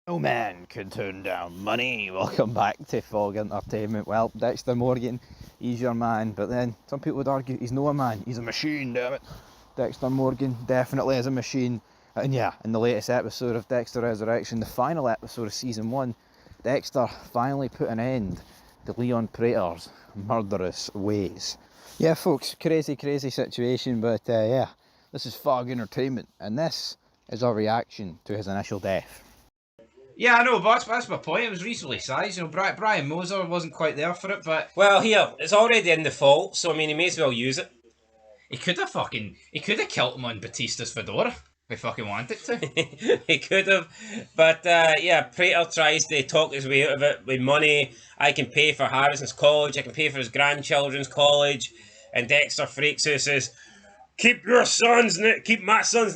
No man can turn down money. Welcome back to Fog Entertainment. Well, Dexter Morgan, he's your man, but then some people would argue he's no a man, he's a machine, damn it. Dexter Morgan definitely is a machine. And yeah, in the latest episode of Dexter Resurrection, the final episode of season 1, Dexter finally put an end to Leon Prater's murderous ways. Yeah, folks, crazy situation, but yeah, this is Fog Entertainment, and this is our reaction to his initial death. Yeah, I know, but that's my point. It was reasonably sized. You know, Brian Moser wasn't quite there for it, but Well, here, it's already in default, so I mean, he may as well use it. he could have killed him on Batista's fedora if he fucking wanted to. He could have, but yeah, Prater tries to talk his way out of it with money. I can pay for Harrison's college, I can pay for his grandchildren's college, and Dexter freaks out, says, keep my son's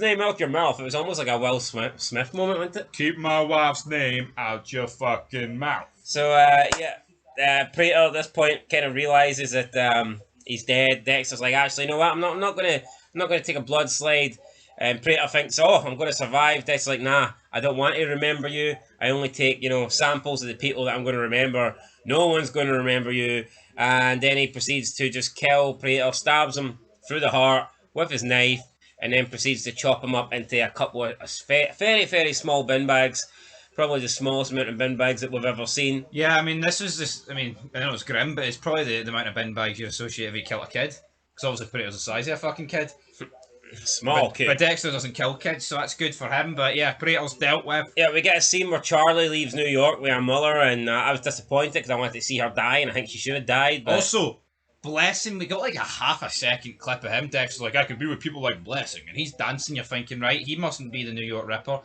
name out your mouth. It was almost like a Will Smith moment, wasn't it? Keep my wife's name out your fucking mouth. So yeah, Prater at this point kind of realizes that he's dead. Dexter's like, actually, you know what? I'm not gonna take a blood slide. And Prater thinks, oh, I'm gonna survive. Dexter's like, nah, I don't want to remember you. I only take samples of the people that I'm gonna remember. No one's gonna remember you. And then he proceeds to just kill Prater, stabs him through the heart with his knife, and then proceeds to chop him up into a couple of very small bin bags. Probably the smallest amount of bin bags that we've ever seen. Yeah, I mean, I know it's grim, but it's probably the amount of bin bags you associate if you kill a kid. Because obviously Prater's the size of a fucking kid. Small kid. But Dexter doesn't kill kids, so that's good for him. But yeah, Prater's dealt with. Yeah, we get a scene where Charlie leaves New York with her mother, and I was disappointed because I wanted to see her die, and I think she should have died. But Also, Blessing, we got like a half a second clip of him. Dexter's like, I could be with people like Blessing, and he's dancing. You're thinking, right, he mustn't be the New York Ripper.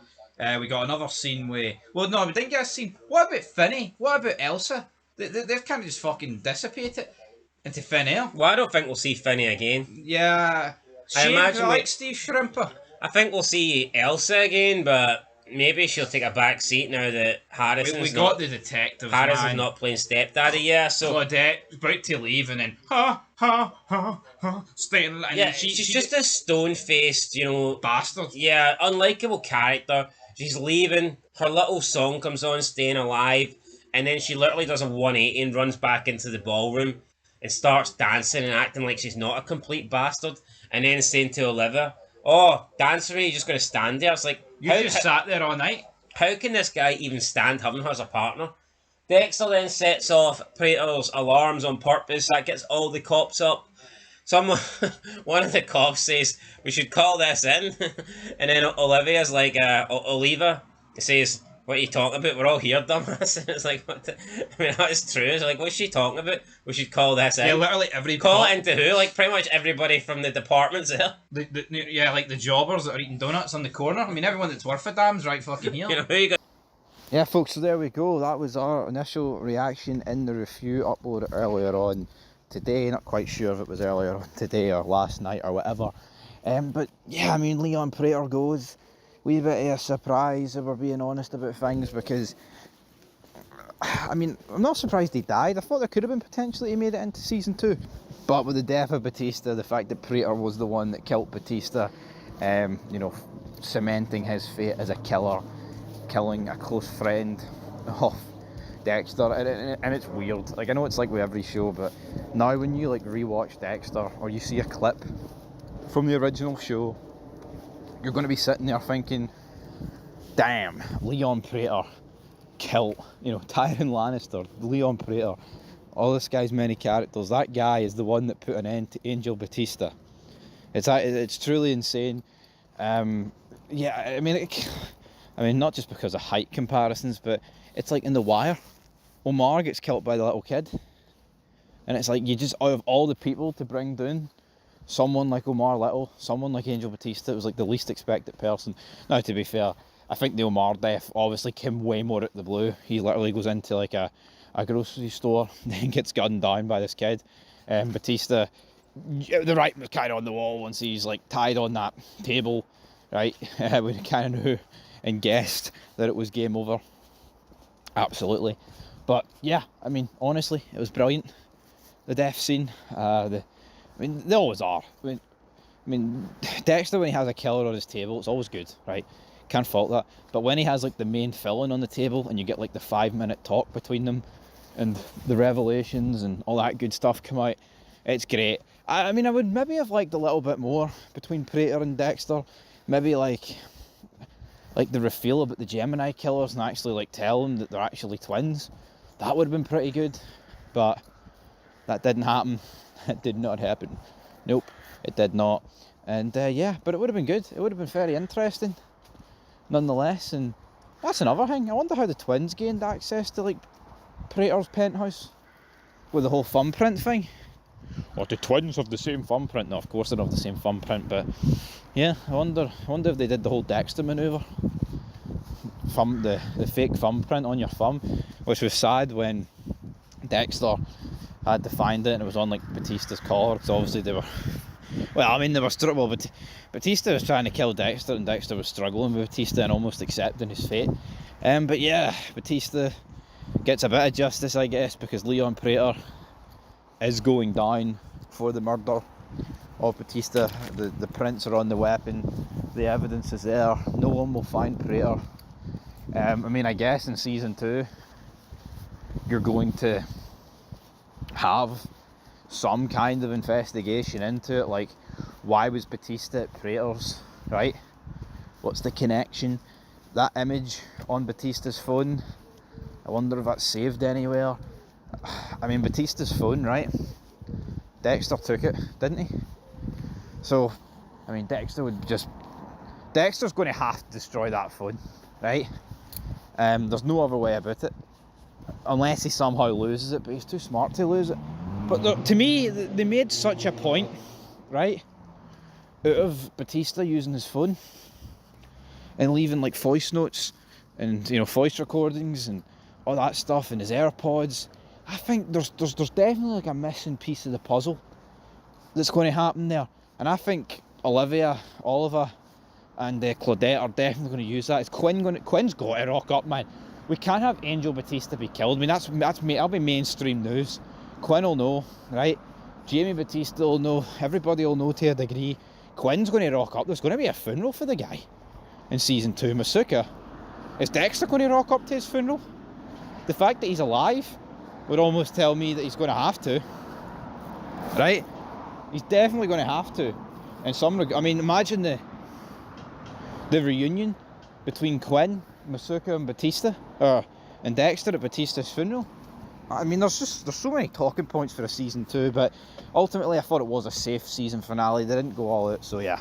We got another scene where, well, no, we didn't get a scene. What about Finney? What about Elsa? They've kind of just fucking dissipated into thin air. Well, I don't think we'll see Finney again. Yeah, I like Steve Shrimper. I think we'll see Elsa again, but maybe she'll take a back seat now that Harrison's got the detectives. Harrison's not playing stepdaddy, yeah. So Claudette's about to leave, and then staying. And yeah, she's just a stone-faced, bastard. Yeah, unlikable character. She's leaving. Her little song comes on, "Staying Alive," and then she literally does a 180 and runs back into the ballroom and starts dancing and acting like she's not a complete bastard. And then saying to Olivia, "Oh, dancer, you're just going to stand there." It's like, you just sat there all night. How can this guy even stand having her as a partner? Dexter then sets off Prater's alarms on purpose. That gets all the cops up. One of the cops says, "We should call this in." And then Olivia's like, Oliva says, "What are you talking about? We're all here, dumbass." And it's like, I mean, that's true. It's like, what's she talking about? We should call this in. Yeah, literally every call it into who? Like, pretty much everybody from the department's there. Yeah, like the jobbers that are eating donuts on the corner. I mean, everyone that's worth a damn's right fucking here. Who you got? Yeah, folks, so there we go. That was our initial reaction in the review uploaded earlier on today. Not quite sure if it was earlier on today or last night or whatever. But yeah, I mean, Leon Prater goes. Wee bit of a surprise, if we're being honest about things, because I mean, I'm not surprised he died. I thought there could have been potentially he made it into season 2. But with the death of Batista, the fact that Prater was the one that killed Batista, cementing his fate as a killer, killing a close friend of Dexter, and it's weird. Like, I know it's like with every show, but now when you like rewatch Dexter or you see a clip from the original show, you're going to be sitting there thinking, damn, Leon Prater killed, Tyrion Lannister, Leon Prater, all this guy's many characters. That guy is the one that put an end to Angel Batista. It's truly insane. Yeah, I mean, not just because of height comparisons, but it's like in The Wire, Omar gets killed by the little kid, and it's like, you just, out of all the people to bring down someone like Omar Little, someone like Angel Batista, it was like the least expected person. Now, to be fair, I think the Omar death obviously came way more out of the blue. He literally goes into like a grocery store, then gets gunned down by this kid. Batista, the writing was kind of on the wall once he's like tied on that table, right? We kind of knew and guessed that it was game over. Absolutely. But yeah, I mean, honestly, it was brilliant. The death scene, they always are. I mean, Dexter, when he has a killer on his table, it's always good, right? Can't fault that. But when he has like the main villain on the table and you get like the 5-minute talk between them and the revelations and all that good stuff come out, it's great. I mean, I would maybe have liked a little bit more between Prater and Dexter. Maybe like the reveal about the Gemini killers and actually like tell them that they're actually twins. That would have been pretty good. But that didn't happen. It did not happen. Nope, it did not. And yeah, but it would have been good. It would have been very interesting, nonetheless. And that's another thing. I wonder how the twins gained access to like Prater's penthouse with the whole thumbprint thing. Or the twins have the same thumbprint. No, of course they don't have the same thumbprint, but yeah, I wonder if they did the whole Dexter manoeuvre. The fake thumbprint on your thumb, which was sad when Dexter had to find it and it was on like Batista's collar, because obviously they were, well, I mean they were struggling, but Batista was trying to kill Dexter and Dexter was struggling with Batista and almost accepting his fate. But yeah, Batista gets a bit of justice, I guess, because Leon Prater is going down for the murder of Batista. The prints are on the weapon, the evidence is there, no one will find Prater. I mean, I guess in season 2 you're going to have some kind of investigation into it, like why was Batista at Prater's, right? What's the connection? That image on Batista's phone, I wonder if that's saved anywhere. I mean, Batista's phone, right? Dexter took it, didn't he? So, I mean, Dexter's going to have to destroy that phone, right? There's no other way about it, unless he somehow loses it, but he's too smart to lose it. But to me, they made such a point, right, out of Batista using his phone and leaving like voice notes and, you know, voice recordings and all that stuff and his AirPods. I think there's definitely like a missing piece of the puzzle that's going to happen there, and I think Oliver and Claudette are definitely going to use that. Quinn's got to rock up, man. We can't have Angel Batista be killed. I mean, that'll be mainstream news. Quinn will know, right? Jamie Batista will know. Everybody will know to a degree. Quinn's going to rock up. There's going to be a funeral for the guy in season 2. Masuka. Is Dexter going to rock up to his funeral? The fact that he's alive would almost tell me that he's going to have to, right? He's definitely going to have to. I mean, imagine the reunion between Quinn, Masuka and Batista, and Dexter at Batista's funeral. I mean, there's so many talking points for a season 2, but ultimately I thought it was a safe season finale. They didn't go all out, so yeah.